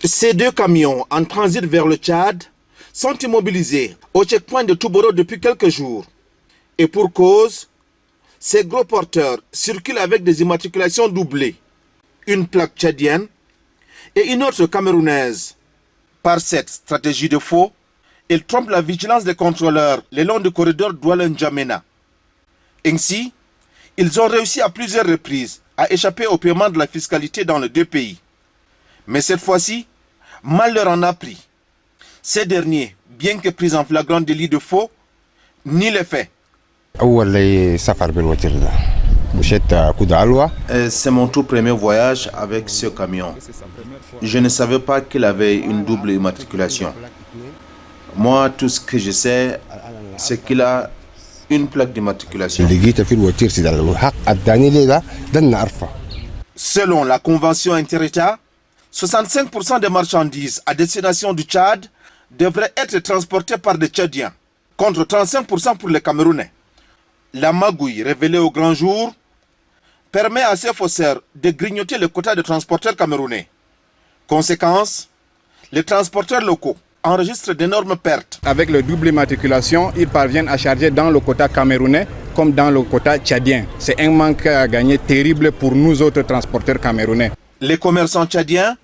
Ces 2 camions en transit vers le Tchad sont immobilisés au checkpoint de Touboro depuis quelques jours. Et pour cause, ces gros porteurs circulent avec des immatriculations doublées, une plaque tchadienne et une autre camerounaise. Par cette stratégie de faux, ils trompent la vigilance des contrôleurs le long du corridor Douala-N'Djamena. Ainsi, ils ont réussi à plusieurs reprises à échapper au paiement de la fiscalité dans les 2 pays. Mais cette fois-ci, mal leur en a pris. Ces derniers, bien que pris en flagrant délit de faux, nient les faits. C'est mon tout premier voyage avec ce camion. Je ne savais pas qu'il avait une double immatriculation. Moi, tout ce que je sais, c'est qu'il a une plaque d'immatriculation. Selon la convention inter-État, 65% des marchandises à destination du Tchad devraient être transportées par des Tchadiens, contre 35% pour les Camerounais. La magouille révélée au grand jour permet à ces faussaires de grignoter le quota de transporteurs camerounais. Conséquence, les transporteurs locaux enregistrent d'énormes pertes. Avec le double immatriculation, ils parviennent à charger dans le quota camerounais comme dans le quota tchadien. C'est un manque à gagner terrible pour nous autres transporteurs camerounais. Les commerçants tchadiens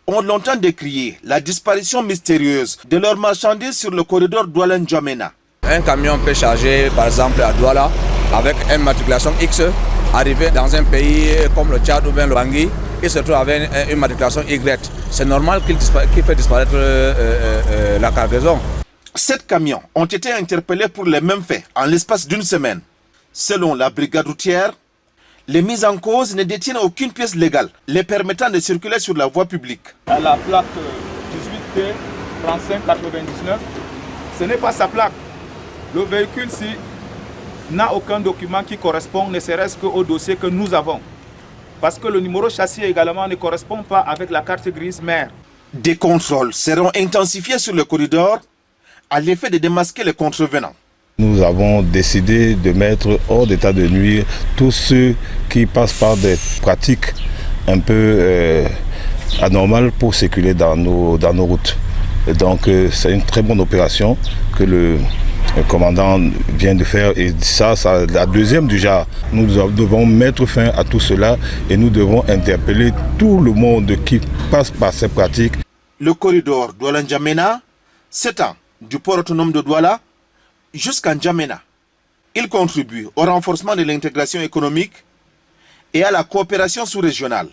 ont longtemps décrié la disparition mystérieuse de leurs marchandises sur le corridor Douala-N'Djamena. Un camion peut charger par exemple à Douala avec une matriculation X, arriver dans un pays comme le Tchad ou bien le Bangui, il se trouve avec une matriculation Y. C'est normal qu'il fait disparaître la cargaison. 7 camions ont été interpellés pour les mêmes faits en l'espace d'une semaine. Selon la brigade routière, les mises en cause ne détiennent aucune pièce légale les permettant de circuler sur la voie publique. À la plaque 18T 3599, ce n'est pas sa plaque. Le véhicule-ci n'a aucun document qui correspond, ne serait-ce qu'au dossier que nous avons. Parce que le numéro châssis également ne correspond pas avec la carte grise mère. Des contrôles seront intensifiés sur le corridor à l'effet de démasquer les contrevenants. Nous avons décidé de mettre hors d'état de nuire tous ceux qui passent par des pratiques un peu anormales pour circuler dans nos routes. Et donc c'est une très bonne opération que le commandant vient de faire, et ça la deuxième du genre. Nous devons mettre fin à tout cela et nous devons interpeller tout le monde qui passe par ces pratiques. Le corridor Douala-N'Djamena s'étend du port autonome de Douala jusqu'à N'Djamena. Il contribue au renforcement de l'intégration économique et à la coopération sous-régionale.